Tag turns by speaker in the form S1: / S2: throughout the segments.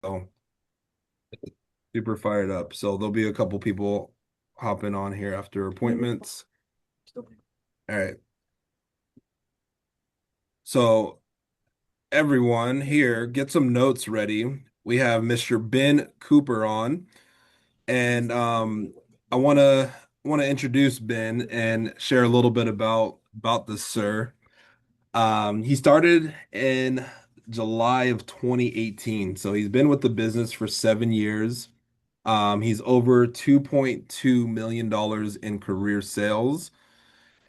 S1: So super fired up. So there'll be a couple people hopping on here after appointments. All right. So everyone here, get some notes ready. We have Mr. Ben Cooper on, and I want to introduce Ben and share a little bit about this sir. He started in July of 2018, so he's been with the business for 7 years. He's over $2.2 million in career sales.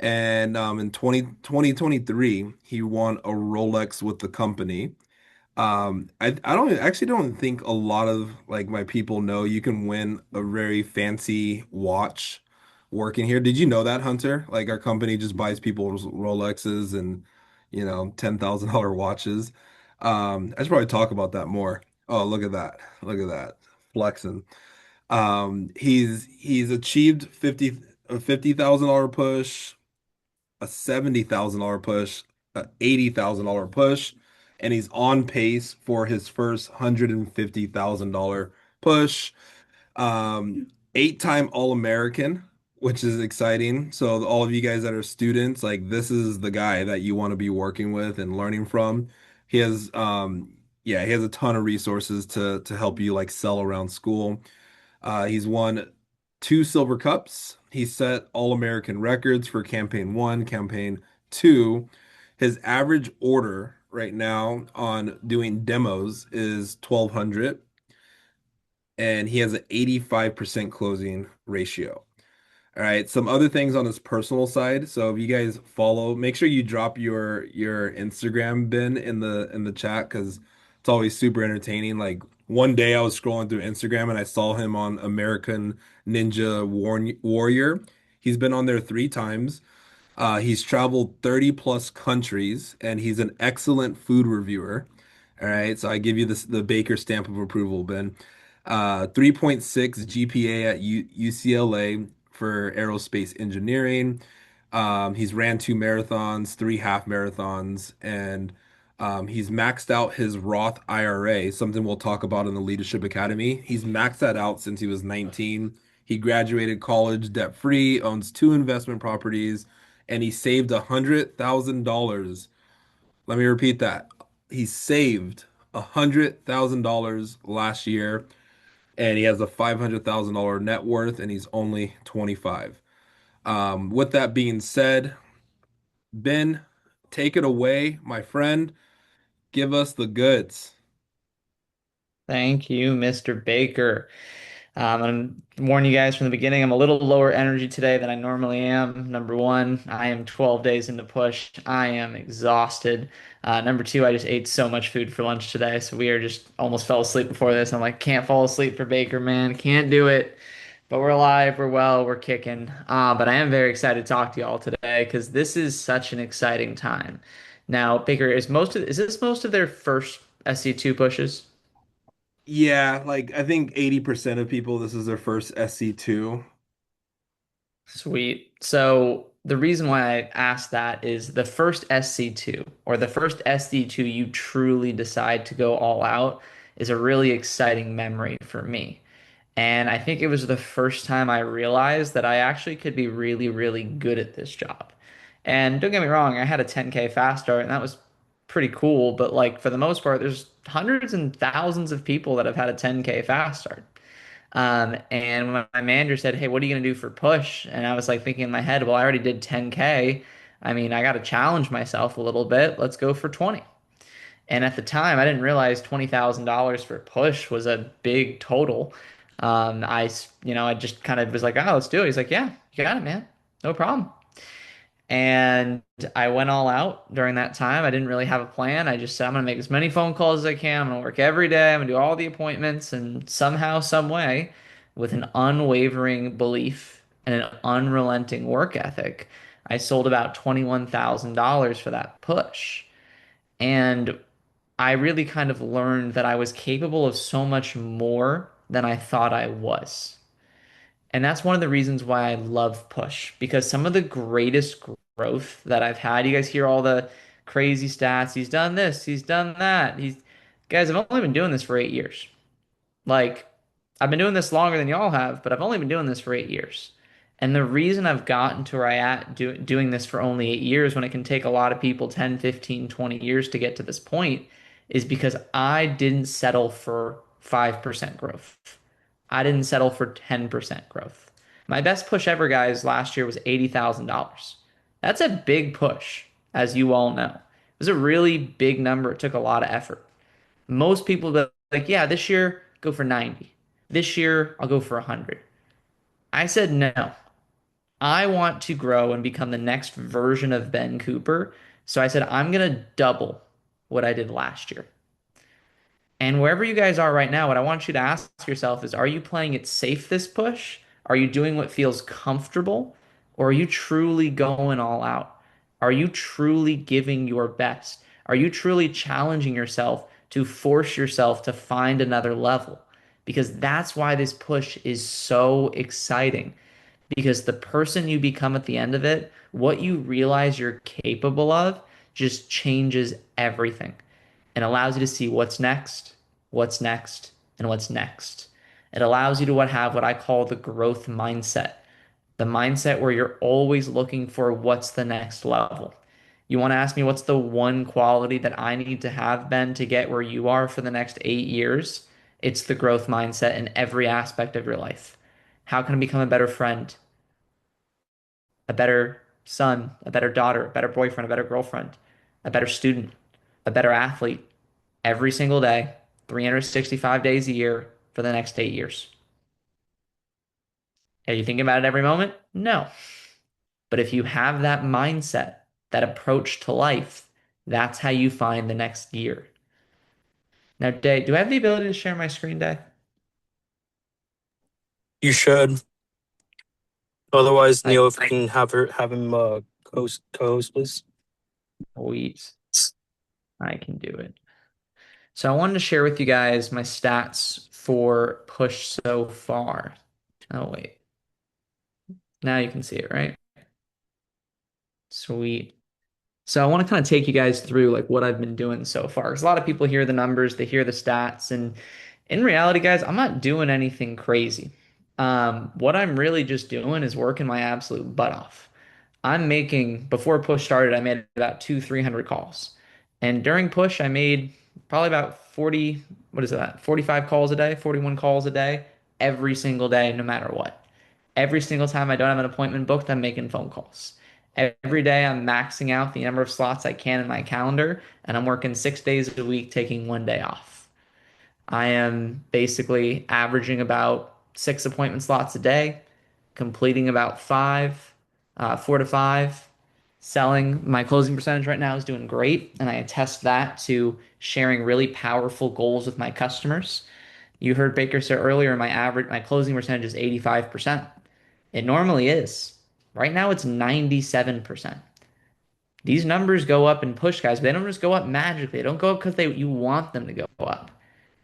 S1: And in 2023, he won a Rolex with the company. I don't actually don't think a lot of like my people know you can win a very fancy watch working here. Did you know that, Hunter? Like our company just buys people Rolexes and $10,000 watches. I should probably talk about that more. Oh, look at that. Look at that. Flexing. He's achieved 50 a $50,000 push, a $70,000 push, a $80,000 push, and he's on pace for his first $150,000 push. Eight-time All-American, which is exciting. So all of you guys that are students, like this is the guy that you want to be working with and learning from. He has yeah, he has a ton of resources to help you like sell around school. He's won two silver cups. He set All-American records for campaign one, campaign two. His average order right now on doing demos is 1,200, and he has an 85% closing ratio. All right, some other things on his personal side. So if you guys follow, make sure you drop your Instagram bin in the chat because it's always super entertaining. Like one day I was scrolling through Instagram and I saw him on American Ninja Warrior. He's been on there 3 times. He's traveled 30 plus countries and he's an excellent food reviewer. All right, so I give you the Baker stamp of approval, Ben. 3.6 GPA at UCLA for aerospace engineering. He's ran 2 marathons, 3 half marathons, and he's maxed out his Roth IRA, something we'll talk about in the Leadership Academy. He's maxed that out since he was 19. He graduated college debt free, owns 2 investment properties, and he saved $100,000. Let me repeat that. He saved $100,000 last year, and he has a $500,000 net worth, and he's only 25. With that being said, Ben, take it away, my friend. Give us the goods.
S2: Thank you, Mr. Baker. I'm warning you guys from the beginning, I'm a little lower energy today than I normally am. Number one, I am 12 days into push. I am exhausted. Number two, I just ate so much food for lunch today, so we are just almost fell asleep before this. I'm like, can't fall asleep for Baker, man. Can't do it. But we're alive, we're well, we're kicking. But I am very excited to talk to y'all today because this is such an exciting time. Now, Baker, is this most of their first SC2 pushes?
S1: Yeah, like I think 80% of people, this is their first SC2.
S2: Sweet. So the reason why I asked that is the first SC2 or the first SD2 you truly decide to go all out is a really exciting memory for me. And I think it was the first time I realized that I actually could be really, really good at this job. And don't get me wrong, I had a 10K fast start and that was pretty cool, but like for the most part, there's hundreds and thousands of people that have had a 10K fast start. And when my manager said, "Hey, what are you gonna do for push?" And I was like thinking in my head, "Well, I already did 10K. I mean, I got to challenge myself a little bit. Let's go for 20." And at the time, I didn't realize $20,000 for push was a big total. I just kind of was like, "Oh, let's do it." He's like, "Yeah, you got it, man. No problem." And I went all out during that time. I didn't really have a plan. I just said, I'm going to make as many phone calls as I can. I'm going to work every day. I'm going to do all the appointments. And somehow, some way, with an unwavering belief and an unrelenting work ethic, I sold about $21,000 for that push. And I really kind of learned that I was capable of so much more than I thought I was. And that's one of the reasons why I love push because some of the greatest growth that I've had, you guys hear all the crazy stats. He's done this, he's done that. Guys, I've only been doing this for 8 years. Like, I've been doing this longer than y'all have, but I've only been doing this for 8 years. And the reason I've gotten to where I at doing this for only 8 years when it can take a lot of people 10, 15, 20 years to get to this point is because I didn't settle for 5% growth. I didn't settle for 10% growth. My best push ever, guys, last year was $80,000. That's a big push, as you all know. It was a really big number. It took a lot of effort. Most people be like, yeah, this year go for 90. This year I'll go for 100. I said no. I want to grow and become the next version of Ben Cooper. So I said I'm going to double what I did last year. And wherever you guys are right now, what I want you to ask yourself is, are you playing it safe this push? Are you doing what feels comfortable? Or are you truly going all out? Are you truly giving your best? Are you truly challenging yourself to force yourself to find another level? Because that's why this push is so exciting. Because the person you become at the end of it, what you realize you're capable of, just changes everything and allows you to see what's next, and what's next. It allows you to have what I call the growth mindset, the mindset where you're always looking for what's the next level. You want to ask me what's the one quality that I need to have, Ben, to get where you are for the next 8 years? It's the growth mindset in every aspect of your life. How can I become a better friend, a better son, a better daughter, a better boyfriend, a better girlfriend, a better student, a better athlete every single day, 365 days a year for the next 8 years? Are you thinking about it every moment? No. But if you have that mindset, that approach to life, that's how you find the next year. Now, Day, do I have the ability to share my screen, Day?
S3: You should. Otherwise,
S2: I
S3: Neil, if you can have him co-host, please.
S2: Wait, I can do it. So I wanted to share with you guys my stats for push so far. Oh, wait. Now you can see it, right? Sweet. So I want to kind of take you guys through like what I've been doing so far. Because a lot of people hear the numbers, they hear the stats, and in reality, guys, I'm not doing anything crazy. What I'm really just doing is working my absolute butt off. I'm making, before push started, I made about 300 calls. And during push, I made probably about 40, what is that? 45 calls a day, 41 calls a day, every single day, no matter what. Every single time I don't have an appointment booked, I'm making phone calls. Every day I'm maxing out the number of slots I can in my calendar, and I'm working 6 days a week, taking one day off. I am basically averaging about 6 appointment slots a day, completing about five, 4 to 5. Selling, my closing percentage right now is doing great, and I attest that to sharing really powerful goals with my customers. You heard Baker say earlier, my closing percentage is 85%. It normally is. Right now it's 97%. These numbers go up in push, guys, but they don't just go up magically. They don't go up because you want them to go up.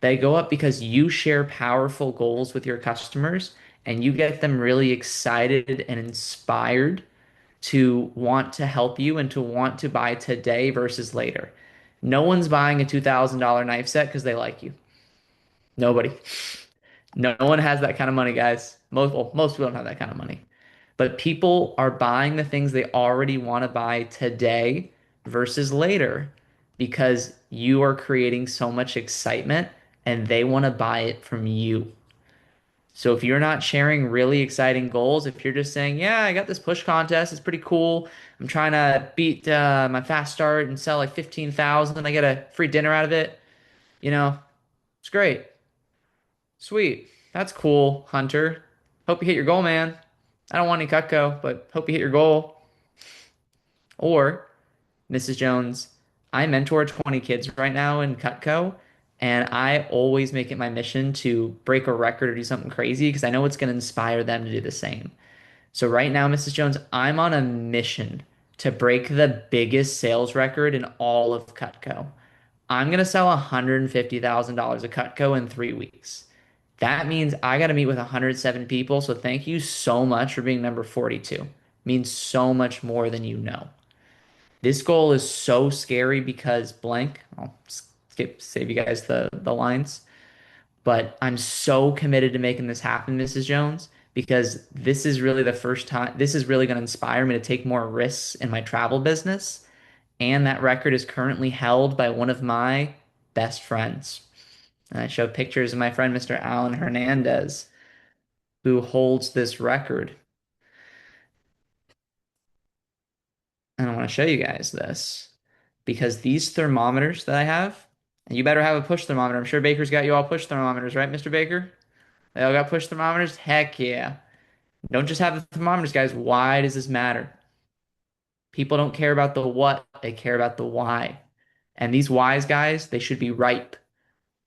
S2: They go up because you share powerful goals with your customers and you get them really excited and inspired to want to help you and to want to buy today versus later. No one's buying a $2,000 knife set because they like you. Nobody. No one has that kind of money, guys. Most people don't have that kind of money. But people are buying the things they already want to buy today versus later because you are creating so much excitement and they want to buy it from you. So if you're not sharing really exciting goals, if you're just saying, "Yeah, I got this push contest, it's pretty cool. I'm trying to beat my fast start and sell like 15,000 and I get a free dinner out of it," you know, it's great. Sweet. That's cool, Hunter. Hope you hit your goal, man. I don't want any Cutco, but hope you hit your goal. Or, Mrs. Jones, I mentor 20 kids right now in Cutco, and I always make it my mission to break a record or do something crazy because I know it's going to inspire them to do the same. So right now, Mrs. Jones, I'm on a mission to break the biggest sales record in all of Cutco. I'm going to sell $150,000 of Cutco in 3 weeks. That means I got to meet with 107 people. So thank you so much for being number 42. It means so much more than you know. This goal is so scary because blank. I'll skip, save you guys the lines. But I'm so committed to making this happen, Mrs. Jones, because this is really the first time, this is really going to inspire me to take more risks in my travel business. And that record is currently held by one of my best friends. And I show pictures of my friend, Mr. Alan Hernandez, who holds this record. And I want to show you guys this because these thermometers that I have, and you better have a push thermometer. I'm sure Baker's got you all push thermometers, right, Mr. Baker? They all got push thermometers? Heck yeah. Don't just have the thermometers, guys. Why does this matter? People don't care about the what, they care about the why. And these whys, guys, they should be ripe.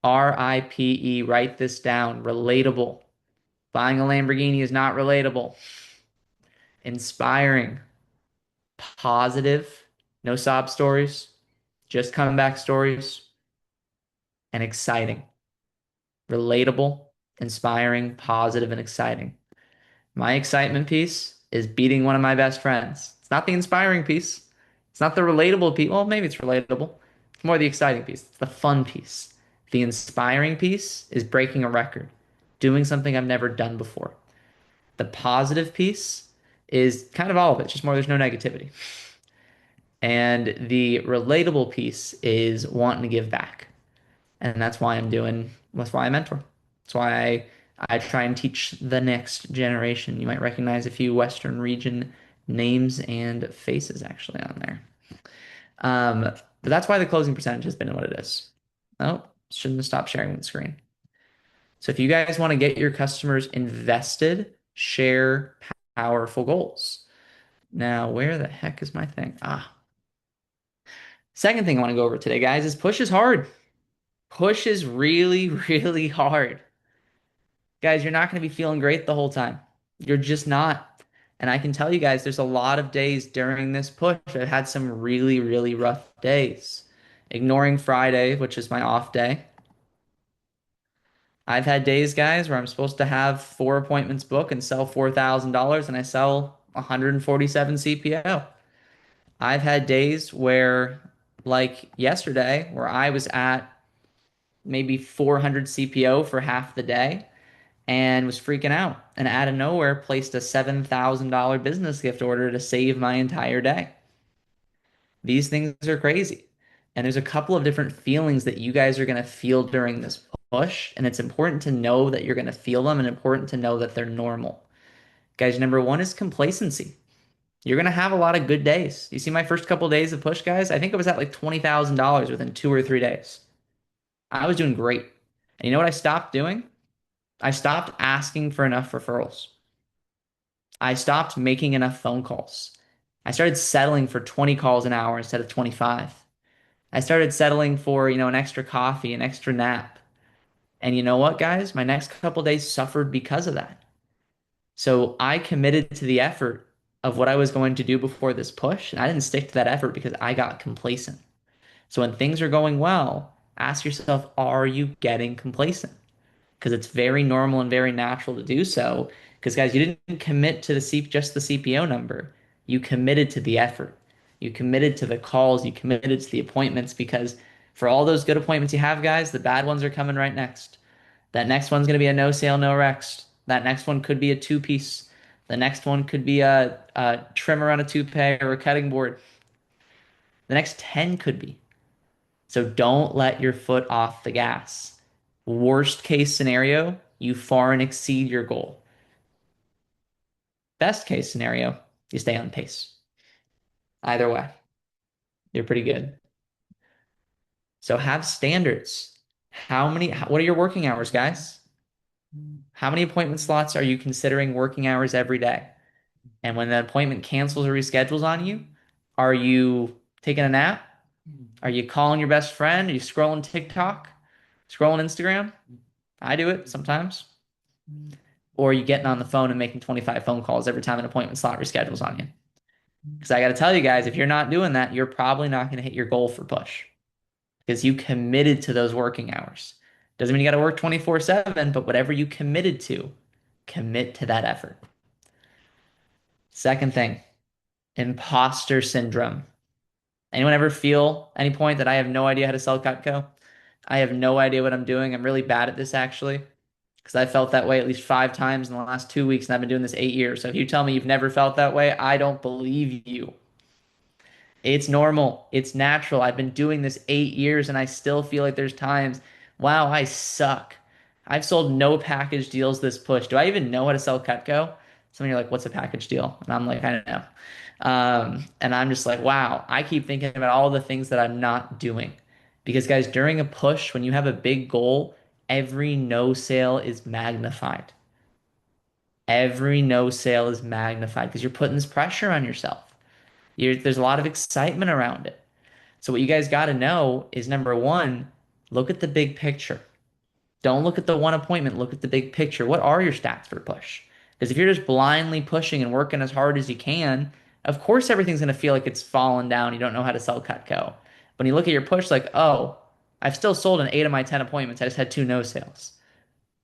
S2: RIPE, write this down. Relatable. Buying a Lamborghini is not relatable. Inspiring. Positive. No sob stories. Just comeback stories. And exciting. Relatable, inspiring, positive, and exciting. My excitement piece is beating one of my best friends. It's not the inspiring piece. It's not the relatable piece. Well, maybe it's relatable. It's more the exciting piece. It's the fun piece. The inspiring piece is breaking a record, doing something I've never done before. The positive piece is kind of all of it, just more there's no negativity. And the relatable piece is wanting to give back. And that's why I mentor. That's why I try and teach the next generation. You might recognize a few Western region names and faces actually on there. But that's why the closing percentage has been what it is. Oh, shouldn't have stopped sharing the screen. So if you guys want to get your customers invested, share powerful goals. Now, where the heck is my thing? Second thing I want to go over today, guys, is push is hard. Push is really, really hard. Guys, you're not going to be feeling great the whole time. You're just not. And I can tell you guys, there's a lot of days during this push. I've had some really, really rough days. Ignoring Friday, which is my off day. I've had days, guys, where I'm supposed to have 4 appointments booked and sell $4,000 and I sell 147 CPO. I've had days where, like yesterday, where I was at maybe 400 CPO for half the day and was freaking out and out of nowhere placed a $7,000 business gift order to save my entire day. These things are crazy. And there's a couple of different feelings that you guys are going to feel during this push. And it's important to know that you're going to feel them and important to know that they're normal. Guys, number one is complacency. You're going to have a lot of good days. You see my first couple of days of push, guys? I think I was at like $20,000 within 2 or 3 days. I was doing great. And you know what I stopped doing? I stopped asking for enough referrals. I stopped making enough phone calls. I started settling for 20 calls an hour instead of 25. I started settling for, an extra coffee, an extra nap. And you know what, guys? My next couple days suffered because of that. So I committed to the effort of what I was going to do before this push, and I didn't stick to that effort because I got complacent. So when things are going well, ask yourself, are you getting complacent? Because it's very normal and very natural to do so. Because guys, you didn't commit to just the CPO number. You committed to the effort. You committed to the calls. You committed to the appointments. Because for all those good appointments you have, guys, the bad ones are coming right next. That next one's going to be a no sale, no Rex. That next one could be a two-piece. The next one could be a trimmer on a toupee or a cutting board. The next 10 could be. So don't let your foot off the gas. Worst case scenario, you far and exceed your goal. Best case scenario, you stay on pace. Either way, you're pretty good. So have standards. What are your working hours, guys? How many appointment slots are you considering working hours every day? And when the appointment cancels or reschedules on you, are you taking a nap? Are you calling your best friend? Are you scrolling TikTok? Scrolling Instagram? I do it sometimes. Or are you getting on the phone and making 25 phone calls every time an appointment slot reschedules on you? Because I got to tell you guys, if you're not doing that, you're probably not going to hit your goal for push because you committed to those working hours. Doesn't mean you got to work 24/7, but whatever you committed to, commit to that effort. Second thing, imposter syndrome. Anyone ever feel any point that I have no idea how to sell Cutco? I have no idea what I'm doing. I'm really bad at this actually, because I felt that way at least 5 times in the last 2 weeks, and I've been doing this 8 years. So if you tell me you've never felt that way, I don't believe you. It's normal. It's natural. I've been doing this 8 years and I still feel like there's times, wow, I suck. I've sold no package deals this push. Do I even know how to sell Cutco? Some of you are like, what's a package deal? And I'm like, I don't know. And I'm just like, wow, I keep thinking about all the things that I'm not doing. Because, guys, during a push, when you have a big goal, every no sale is magnified. Every no sale is magnified because you're putting this pressure on yourself. There's a lot of excitement around it. So what you guys got to know is number one, look at the big picture. Don't look at the one appointment, look at the big picture. What are your stats for push? Because if you're just blindly pushing and working as hard as you can, of course everything's going to feel like it's fallen down. You don't know how to sell Cutco. When you look at your push, like, oh, I've still sold in 8 of my 10 appointments. I just had two no sales.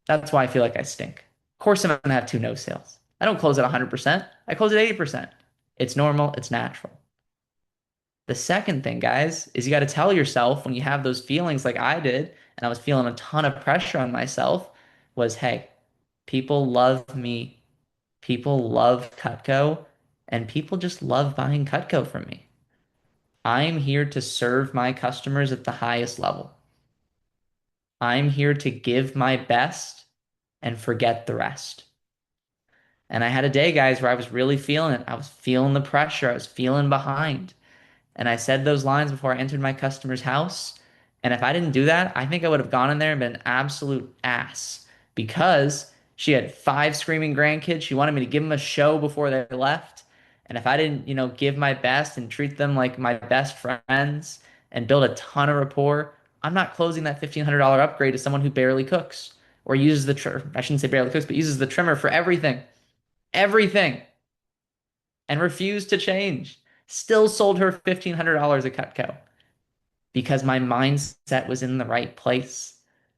S2: That's why I feel like I stink. Of course I'm going to have two no sales. I don't close at 100%. I close at 80%. It's normal. It's natural. The second thing, guys, is you got to tell yourself when you have those feelings like I did, and I was feeling a ton of pressure on myself, was, hey, people love me. People love Cutco, and people just love buying Cutco from me. I'm here to serve my customers at the highest level. I'm here to give my best and forget the rest. And I had a day, guys, where I was really feeling it. I was feeling the pressure. I was feeling behind. And I said those lines before I entered my customer's house. And if I didn't do that, I think I would have gone in there and been an absolute ass because she had five screaming grandkids. She wanted me to give them a show before they left. And if I didn't, give my best and treat them like my best friends and build a ton of rapport, I'm not closing that $1,500 upgrade to someone who barely cooks or uses I shouldn't say barely cooks, but uses the trimmer for everything, everything, and refused to change. Still sold her $1,500 at Cutco because my mindset was in the right place.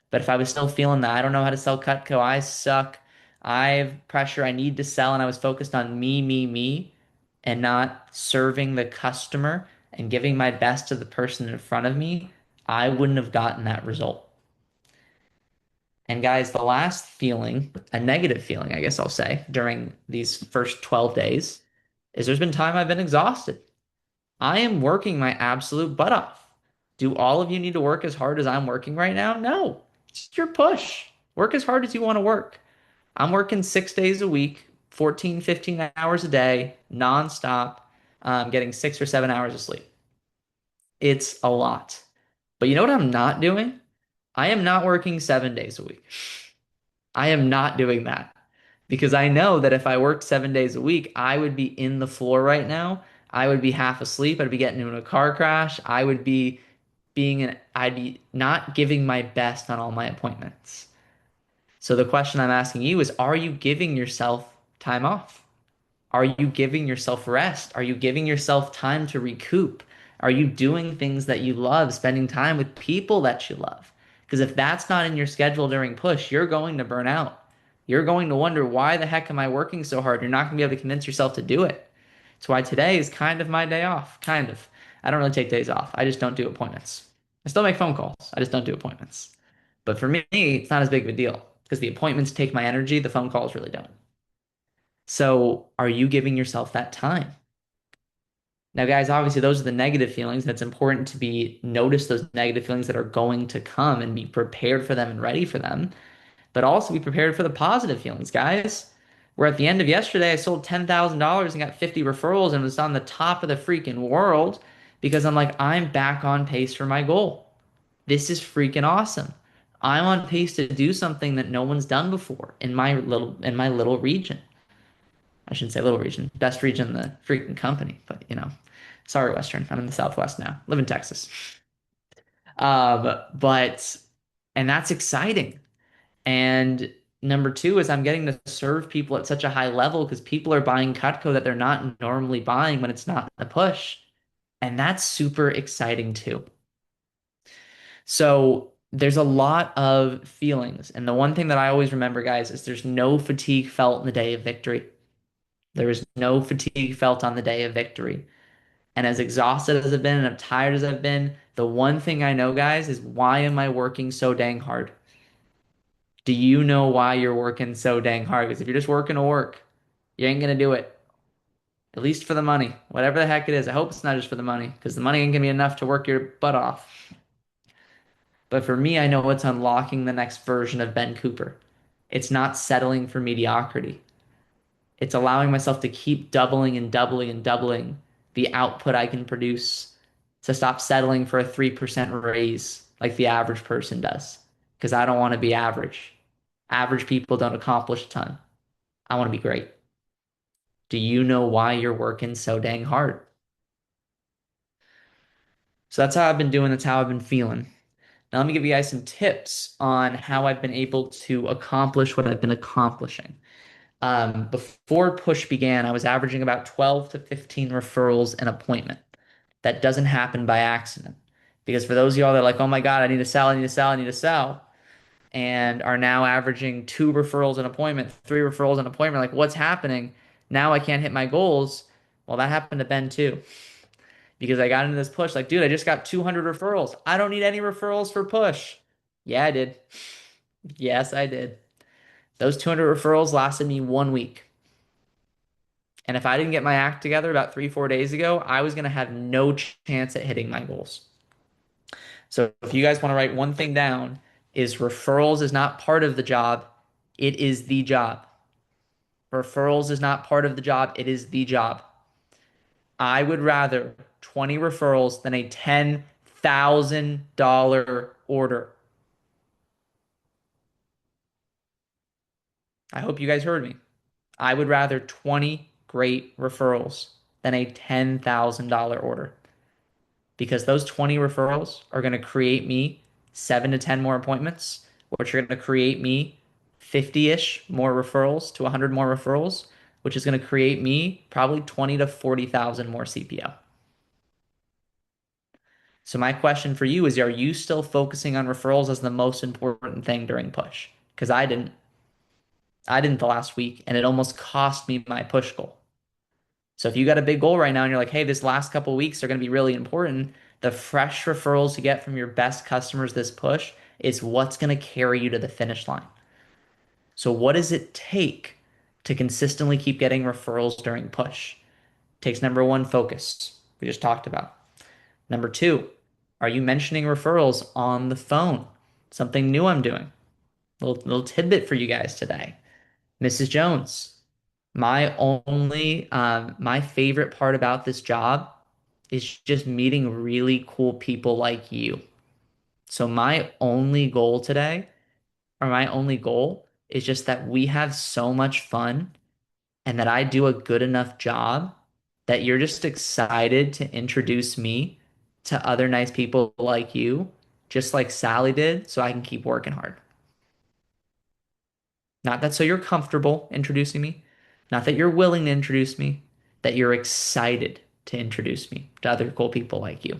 S2: But if I was still feeling that I don't know how to sell Cutco, I suck, I have pressure, I need to sell, and I was focused on me, me, me, and not serving the customer and giving my best to the person in front of me, I wouldn't have gotten that result. And guys, the last feeling, a negative feeling, I guess I'll say, during these first 12 days is there's been time I've been exhausted. I am working my absolute butt off. Do all of you need to work as hard as I'm working right now? No. It's your push. Work as hard as you want to work. I'm working 6 days a week, 14, 15 hours a day, nonstop, getting 6 or 7 hours of sleep. It's a lot. But you know what I'm not doing? I am not working 7 days a week. I am not doing that because I know that if I worked 7 days a week, I would be in the floor right now. I would be half asleep. I'd be getting into a car crash. I'd be not giving my best on all my appointments. So the question I'm asking you is, are you giving yourself time off? Are you giving yourself rest? Are you giving yourself time to recoup? Are you doing things that you love, spending time with people that you love? Because if that's not in your schedule during push, you're going to burn out. You're going to wonder, why the heck am I working so hard? You're not going to be able to convince yourself to do it. That's why today is kind of my day off. Kind of. I don't really take days off. I just don't do appointments. I still make phone calls. I just don't do appointments. But for me, it's not as big of a deal because the appointments take my energy, the phone calls really don't. So, are you giving yourself that time? Now, guys, obviously those are the negative feelings, and it's important to be notice those negative feelings that are going to come and be prepared for them and ready for them, but also be prepared for the positive feelings, guys. Where at the end of yesterday, I sold $10,000 and got 50 referrals and was on the top of the freaking world because I'm like, I'm back on pace for my goal. This is freaking awesome. I'm on pace to do something that no one's done before in my little region. I shouldn't say little region, best region in the freaking company, but sorry, Western. I'm in the Southwest now. Live in Texas. But and that's exciting. And number two is I'm getting to serve people at such a high level because people are buying Cutco that they're not normally buying when it's not a push. And that's super exciting too. So there's a lot of feelings. And the one thing that I always remember, guys, is there's no fatigue felt in the day of victory. There is no fatigue felt on the day of victory. And as exhausted as I've been and as tired as I've been, The one thing I know, guys, is why am I working so dang hard? Do you know why you're working so dang hard? Because if you're just working to work, you ain't gonna do it. At least for the money. Whatever the heck it is. I hope it's not just for the money, because the money ain't gonna be enough to work your butt off. But for me, I know it's unlocking the next version of Ben Cooper. It's not settling for mediocrity. It's allowing myself to keep doubling and doubling and doubling the output I can produce, to stop settling for a 3% raise like the average person does. Because I don't want to be average. Average people don't accomplish a ton. I want to be great. Do you know why you're working so dang hard? So that's how I've been doing. That's how I've been feeling. Now, let me give you guys some tips on how I've been able to accomplish what I've been accomplishing. Before Push began, I was averaging about 12 to 15 referrals an appointment. That doesn't happen by accident. Because for those of y'all that are like, oh my God, I need to sell, I need to sell, I need to sell, and are now averaging 2 referrals an appointment, 3 referrals an appointment, like what's happening? Now I can't hit my goals. Well, that happened to Ben too. Because I got into this push, like, dude, I just got 200 referrals. I don't need any referrals for Push. Yeah, I did. Yes, I did. Those 200 referrals lasted me 1 week. And if I didn't get my act together about 3, 4 days ago, I was going to have no chance at hitting my goals. So if you guys want to write one thing down, is referrals is not part of the job. It is the job. Referrals is not part of the job. It is the job. I would rather 20 referrals than a $10,000 order. I hope you guys heard me. I would rather 20 great referrals than a $10,000 order, because those 20 referrals are going to create me 7 to 10 more appointments, which are going to create me 50-ish more referrals to 100 more referrals, which is going to create me probably 20 to 40,000 more CPO. So my question for you is, are you still focusing on referrals as the most important thing during push? Because I didn't. I didn't the last week, and it almost cost me my push goal. So if you got a big goal right now and you're like, hey, this last couple of weeks are going to be really important, the fresh referrals you get from your best customers this push is what's going to carry you to the finish line. So what does it take to consistently keep getting referrals during push? It takes number one, focus. We just talked about. Number two, are you mentioning referrals on the phone? Something new I'm doing. Little tidbit for you guys today. Mrs. Jones, my favorite part about this job is just meeting really cool people like you. So my only goal today, or my only goal, is just that we have so much fun and that I do a good enough job that you're just excited to introduce me to other nice people like you, just like Sally did, so I can keep working hard. Not that so you're comfortable introducing me, not that you're willing to introduce me, that you're excited to introduce me to other cool people like you.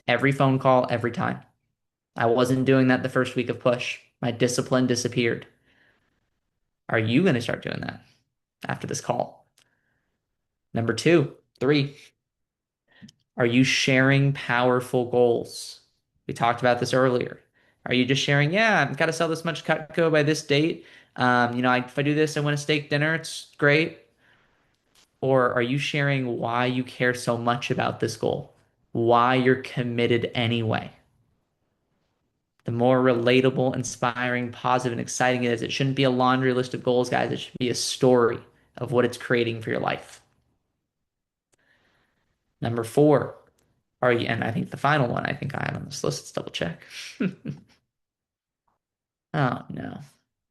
S2: Every phone call, every time. I wasn't doing that the first week of push. My discipline disappeared. Are you going to start doing that after this call? Number two, three, are you sharing powerful goals? We talked about this earlier. Are you just sharing, yeah, I've got to sell this much Cutco by this date. If I do this, I win a steak dinner. It's great. Or are you sharing why you care so much about this goal? Why you're committed anyway? The more relatable, inspiring, positive, and exciting it is, it shouldn't be a laundry list of goals, guys. It should be a story of what it's creating for your life. Number four, and I think the final one I think I have on this list, let's double check. Oh no,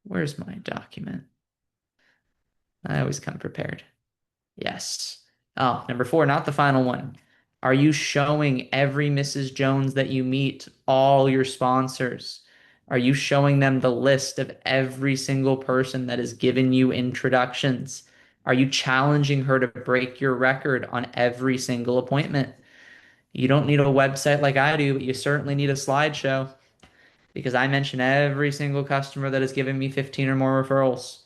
S2: where's my document? I always come prepared. Yes. Oh, number four, not the final one. Are you showing every Mrs. Jones that you meet all your sponsors? Are you showing them the list of every single person that has given you introductions? Are you challenging her to break your record on every single appointment? You don't need a website like I do, but you certainly need a slideshow, because I mention every single customer that has given me 15 or more referrals.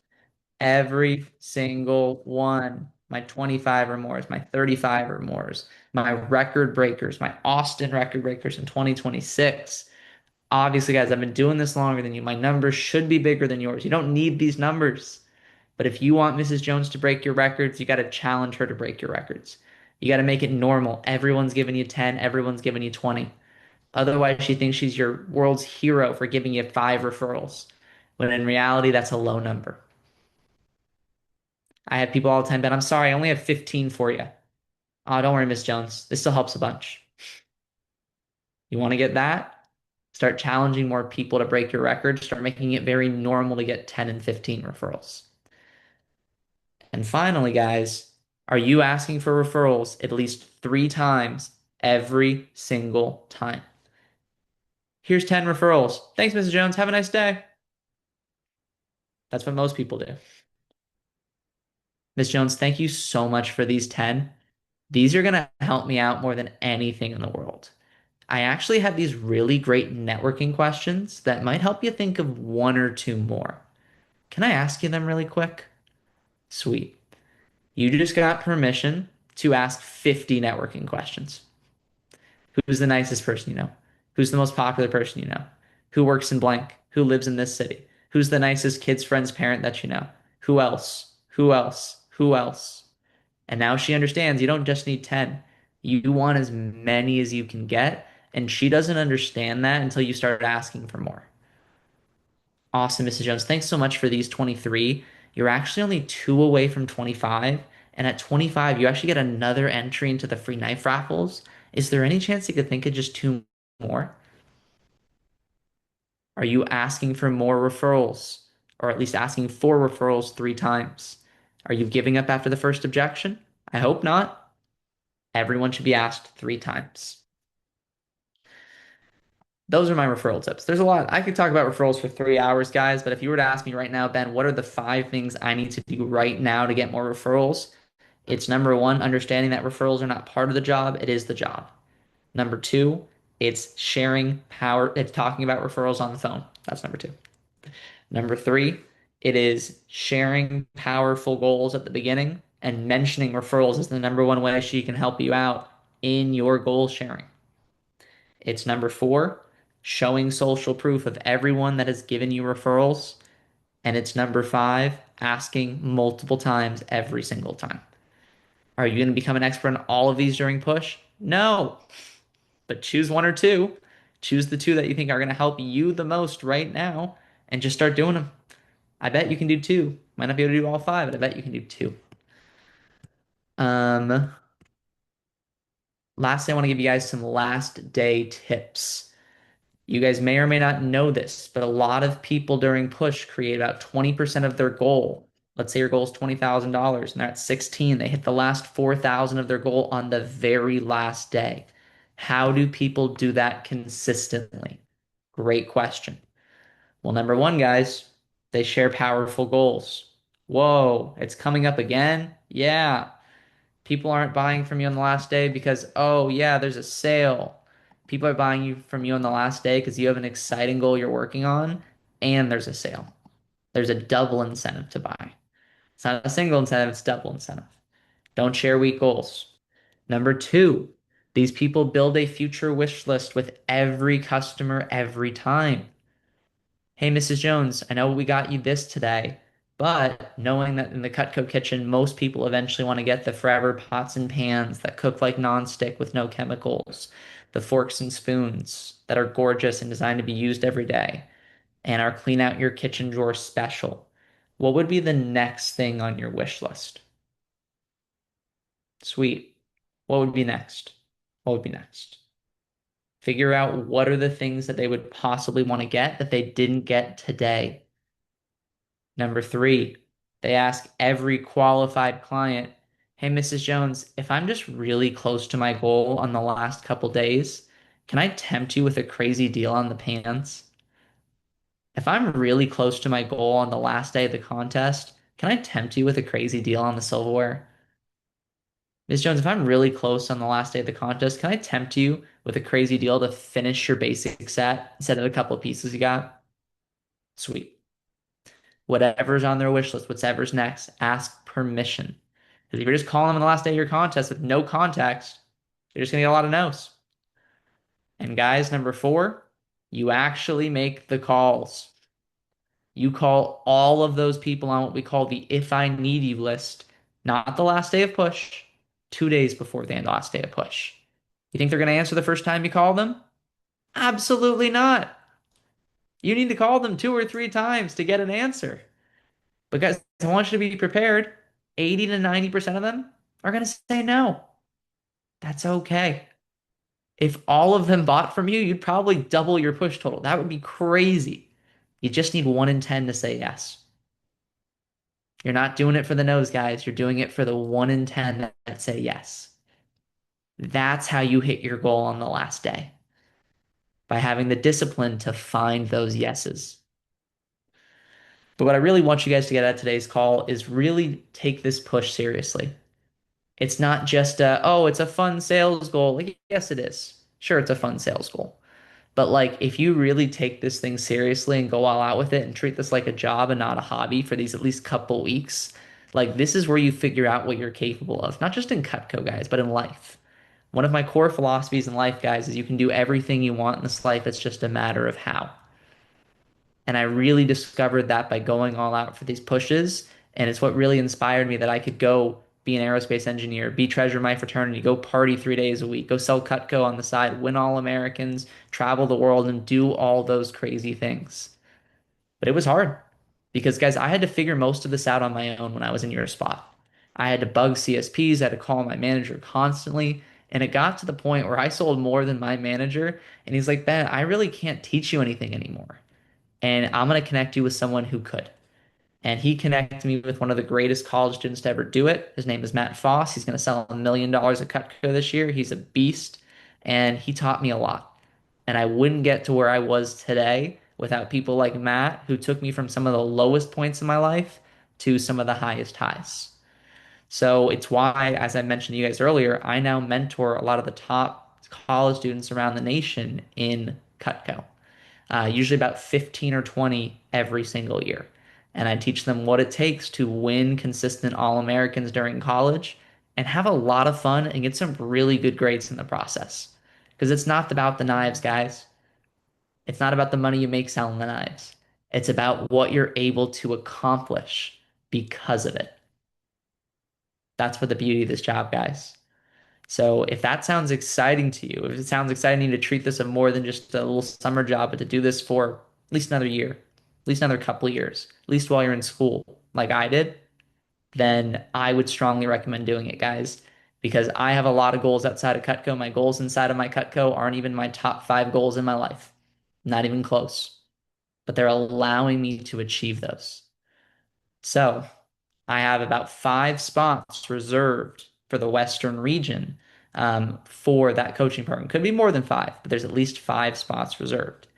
S2: Every single one. My 25 or more, my 35 or more, my record breakers, my Austin record breakers in 2026. Obviously, guys, I've been doing this longer than you. My numbers should be bigger than yours. You don't need these numbers. But if you want Mrs. Jones to break your records, you got to challenge her to break your records. You got to make it normal. Everyone's giving you 10, everyone's giving you 20. Otherwise, she thinks she's your world's hero for giving you 5 referrals, when in reality, that's a low number. I have people all the time, Ben, I'm sorry, I only have 15 for you. Oh, don't worry, Miss Jones. This still helps a bunch. You want to get that? Start challenging more people to break your record. Start making it very normal to get 10 and 15 referrals. And finally, guys, are you asking for referrals at least 3 times every single time? Here's 10 referrals. Thanks, Mrs. Jones. Have a nice day. That's what most people do. Miss Jones, thank you so much for these 10. These are going to help me out more than anything in the world. I actually have these really great networking questions that might help you think of one or two more. Can I ask you them really quick? Sweet. You just got permission to ask 50 networking questions. Who's the nicest person you know? Who's the most popular person you know? Who works in blank? Who lives in this city? Who's the nicest kid's friend's parent that you know? Who else? Who else? Who else? And now she understands you don't just need 10. You want as many as you can get. And she doesn't understand that until you start asking for more. Awesome, Mrs. Jones. Thanks so much for these 23. You're actually only two away from 25. And at 25, you actually get another entry into the free knife raffles. Is there any chance you could think of just two more? Are you asking for more referrals? Or at least asking for referrals 3 times? Are you giving up after the first objection? I hope not. Everyone should be asked 3 times. Those are my referral tips. There's a lot. I could talk about referrals for 3 hours, guys, but if you were to ask me right now, Ben, what are the 5 things I need to do right now to get more referrals? It's number one, understanding that referrals are not part of the job, it is the job. Number two, it's sharing power, it's talking about referrals on the phone. That's number two. Number three, it is sharing powerful goals at the beginning and mentioning referrals is the number one way she can help you out in your goal sharing. It's number four, showing social proof of everyone that has given you referrals. And it's number five, asking multiple times every single time. Are you going to become an expert in all of these during push? No, but choose one or two. Choose the two that you think are going to help you the most right now and just start doing them. I bet you can do two. Might not be able to do all five, but I bet you can do two. Um, Lastly, I want to give you guys some last day tips. You guys may or may not know this, but a lot of people during push create about 20% of their goal. Let's say your goal is $20,000 and they're at 16. They hit the last 4,000 of their goal on the very last day. How do people do that consistently? Great question. Well, number one, guys, they share powerful goals. Whoa, it's coming up again? Yeah. People aren't buying from you on the last day because, oh, yeah, there's a sale. People are buying you from you on the last day because you have an exciting goal you're working on and there's a sale. There's a double incentive to buy. It's not a single incentive, it's double incentive. Don't share weak goals. Number two, these people build a future wish list with every customer every time. Hey, Mrs. Jones, I know we got you this today, but knowing that in the Cutco kitchen, most people eventually want to get the forever pots and pans that cook like nonstick with no chemicals, the forks and spoons that are gorgeous and designed to be used every day, and our clean out your kitchen drawer special. What would be the next thing on your wish list? Sweet. What would be next? What would be next? Figure out what are the things that they would possibly want to get that they didn't get today. Number three, they ask every qualified client, hey, Mrs. Jones, if I'm just really close to my goal on the last couple days, can I tempt you with a crazy deal on the pans? If I'm really close to my goal on the last day of the contest, can I tempt you with a crazy deal on the silverware? Ms. Jones, if I'm really close on the last day of the contest, can I tempt you with a crazy deal to finish your basic set instead of a couple of pieces you got? Sweet. Whatever's on their wish list, whatever's next, ask permission. Because if you're just calling them on the last day of your contest with no context, You're just gonna get a lot of no's. And guys, number four, you actually make the calls. You call all of those people on what we call the if I need you list, not the last day of push, 2 days before the last day of push. You think they're going to answer the first time you call them? Absolutely not. You need to call them 2 or 3 times to get an answer. Because I want you to be prepared. 80 to 90% of them are going to say no. That's okay. If all of them bought from you, you'd probably double your push total. That would be crazy. You just need 1 in 10 to say yes. You're not doing it for the no's, guys. You're doing it for the 1 in 10 that say yes. That's how you hit your goal on the last day, by having the discipline to find those yeses. But what I really want you guys to get at today's call is really take this push seriously. It's not just oh, it's a fun sales goal. Like, yes, it is. Sure, it's a fun sales goal. But like, if you really take this thing seriously and go all out with it and treat this like a job and not a hobby for these at least couple weeks, like this is where you figure out what you're capable of, not just in Cutco, guys, but in life. One of my core philosophies in life, guys, is you can do everything you want in this life. It's just a matter of how. And I really discovered that by going all out for these pushes. And it's what really inspired me that I could go be an aerospace engineer, be treasure my fraternity, go party 3 days a week, go sell Cutco on the side, win all Americans, travel the world, and do all those crazy things. But it was hard because, guys, I had to figure most of this out on my own when I was in your spot. I had to bug CSPs, I had to call my manager constantly. And it got to the point where I sold more than my manager. And he's like, Ben, I really can't teach you anything anymore, and I'm going to connect you with someone who could. And he connected me with one of the greatest college students to ever do it. His name is Matt Foss. He's going to sell $1 million at Cutco this year. He's a beast, and he taught me a lot. And I wouldn't get to where I was today without people like Matt, who took me from some of the lowest points in my life to some of the highest highs. So it's why, as I mentioned to you guys earlier, I now mentor a lot of the top college students around the nation in Cutco, usually about 15 or 20 every single year. And I teach them what it takes to win consistent All Americans during college and have a lot of fun and get some really good grades in the process. Because it's not about the knives, guys. It's not about the money you make selling the knives. It's about what you're able to accomplish because of it. That's what the beauty of this job, guys. So if that sounds exciting to you, if it sounds exciting to treat this as more than just a little summer job, but to do this for at least another year, at least another couple of years, at least while you're in school, like I did, then I would strongly recommend doing it, guys, because I have a lot of goals outside of Cutco. My goals inside of my Cutco aren't even my top 5 goals in my life, not even close, but they're allowing me to achieve those. So I have about 5 spots reserved for the Western region, for that coaching program. Could be more than 5, but there's at least 5 spots reserved.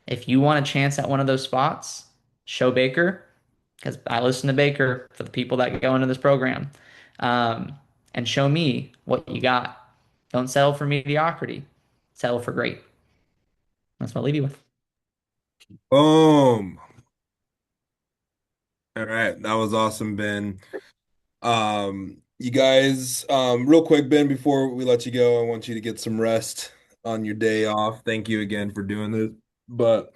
S2: If you want a chance at one of those spots, show Baker, because I listen to Baker for the people that go into this program, um, and show me what you got. Don't settle for mediocrity, settle for great. That's what I'll leave you with.
S1: Boom. All right, that was awesome, Ben. You guys, real quick, Ben, before we let you go, I want you to get some rest on your day off. Thank you again for doing this. But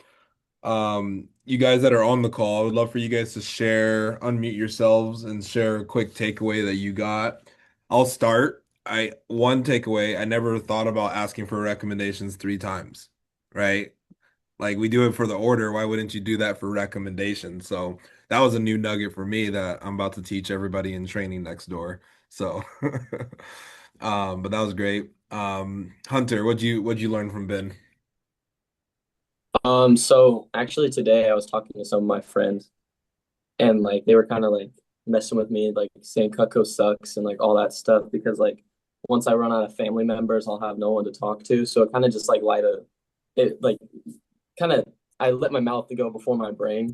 S1: you guys that are on the call, I would love for you guys to share, unmute yourselves and share a quick takeaway that you got. I'll start. One takeaway, I never thought about asking for recommendations 3 times, right? Like we do it for the order, why wouldn't you do that for recommendations? So that was a new nugget for me that I'm about to teach everybody in training next door. So but that was great. Hunter, what'd you learn from Ben?
S3: So actually today I was talking to some of my friends and like they were kind of like messing with me, like saying Cutco sucks and like all that stuff because like once I run out of family members, I'll have no one to talk to. So it kind of just like light a it like kind of I let my mouth to go before my brain.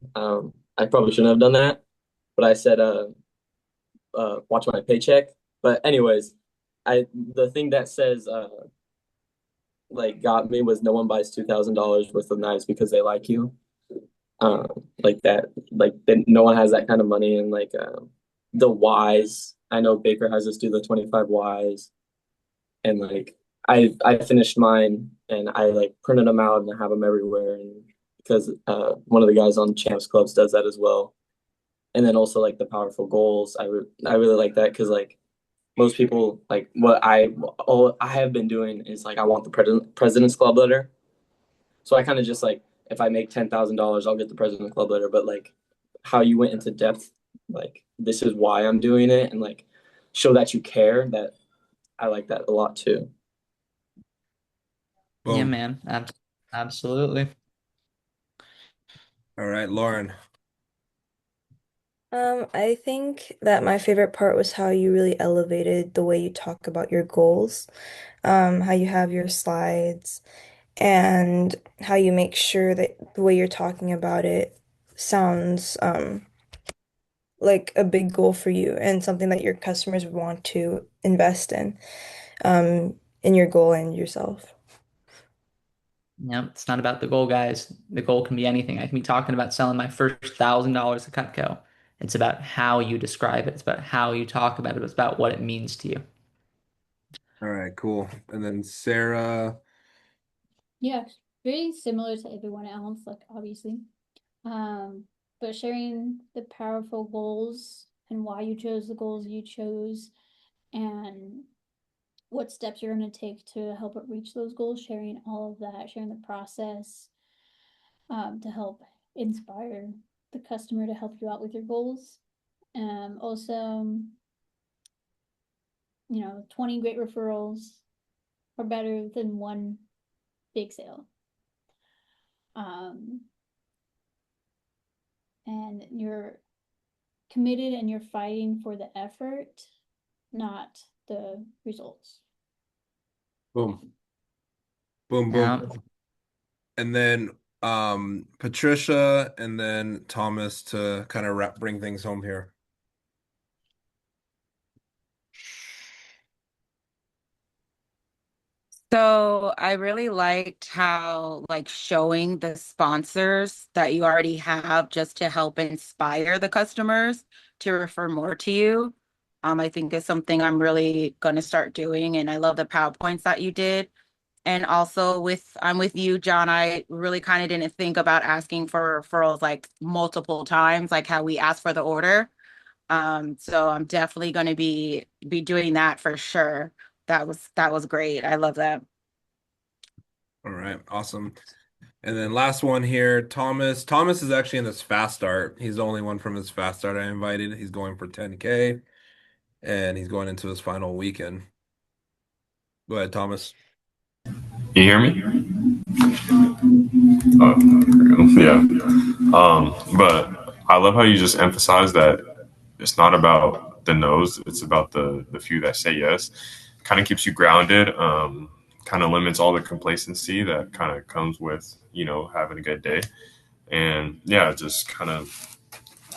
S3: I probably shouldn't have done that, but I said watch my paycheck. But anyways, I the thing that says like got me was no one buys $2,000 worth of knives because they like you. Um, like that, like no one has that kind of money, and like the whys. I know Baker has us do the 25 whys, and like I finished mine and I like printed them out and I have them everywhere. And because one of the guys on Champs Clubs does that as well. And then also like the powerful goals, I really like that because like most people like what I have been doing is like I want the President's Club letter. So I kind of just like if I make $10,000, I'll get the President's Club letter. But like how you went into depth, like this is why I'm doing it, and like show that you care. That I like that a lot too.
S2: Yeah,
S1: Boom.
S2: man. Absolutely.
S1: All right, Lauren.
S4: I think that my favorite part was how you really elevated the way you talk about your goals, how you have your slides, and how you make sure that the way you're talking about it sounds like a big goal for you and something that your customers would want to invest in your goal and yourself.
S2: Yep, it's not about the goal, guys. The goal can be anything. I can be talking about selling my first $1,000 of Cutco. It's about how you describe it. It's about how you talk about it. It's about what it means to you.
S1: All right, cool. And then Sarah.
S5: Yeah, very similar to everyone else, like obviously. Um, but sharing the powerful goals and why you chose the goals you chose and what steps you're going to take to help it reach those goals, sharing all of that, sharing the process to help inspire the customer to help you out with your goals. Also, 20 great referrals are better than one big sale. Um, and you're committed and you're fighting for the effort, not the results.
S1: Boom. Boom, boom.
S2: Yeah.
S1: And then Patricia and then Thomas to kind of wrap bring things home here.
S6: So I really liked how like showing the sponsors that you already have just to help inspire the customers to refer more to you. I think is something I'm really going to start doing, and I love the PowerPoints that you did. And also I'm with you, John. I really kind of didn't think about asking for referrals like multiple times, like how we asked for the order. So I'm definitely going to be doing that for sure. That was great. I love that.
S1: All right, awesome. And then last one here, Thomas. Thomas is actually in this fast start. He's the only one from his fast start I invited. He's going for 10K and he's going into his final weekend. Go ahead, Thomas.
S7: You hear me? Oh, there we go. Yeah. But I love how you just emphasize that it's not about the no's, it's about the few that say yes. Kind of keeps you grounded, kind of limits all the complacency that kind of comes with, having a good day. And yeah, just kind of,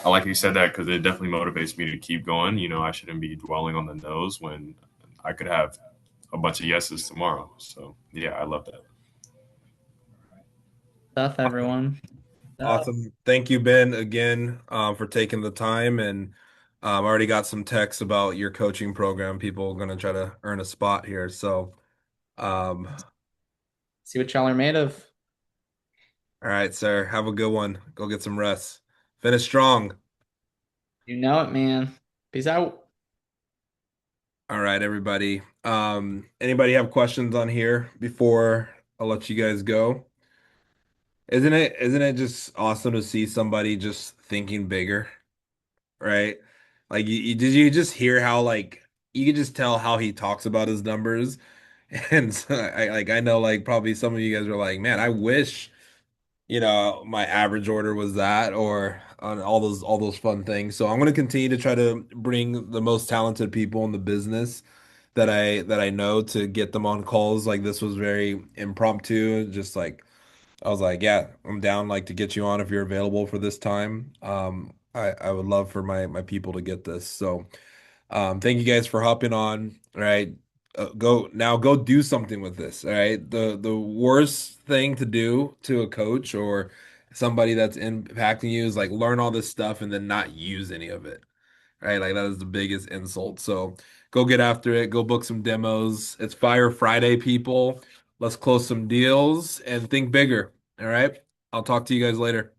S7: I like you said that because it definitely motivates me to keep going. I shouldn't be dwelling on the no's when I could have a bunch of yeses tomorrow. So yeah, I love that.
S2: Stuff, everyone.
S1: Awesome. Thank you, Ben, again, for taking the time. And I already got some texts about your coaching program. People are going to try to earn a spot here. So, um,
S2: See what y'all are made of.
S1: all right, sir. Have a good one. Go get some rest. Finish strong.
S2: You know it, man. Peace out.
S1: All right, everybody. Anybody have questions on here before I'll let you guys go? Isn't it just awesome to see somebody just thinking bigger, right? Like did you just hear how like you could just tell how he talks about his numbers? And so I know like probably some of you guys are like, man, I wish my average order was that or on all those fun things. So I'm going to continue to try to bring the most talented people in the business that I know to get them on calls. Like this was very impromptu, just like I was like, yeah, I'm down like to get you on if you're available for this time. I would love for my people to get this. So thank you guys for hopping on. All right. Go do something with this. All right. The worst thing to do to a coach or somebody that's impacting you is like learn all this stuff and then not use any of it. right? Like that is the biggest insult. So go get after it. Go book some demos. It's Fire Friday, people. Let's close some deals and think bigger. All right. I'll talk to you guys later.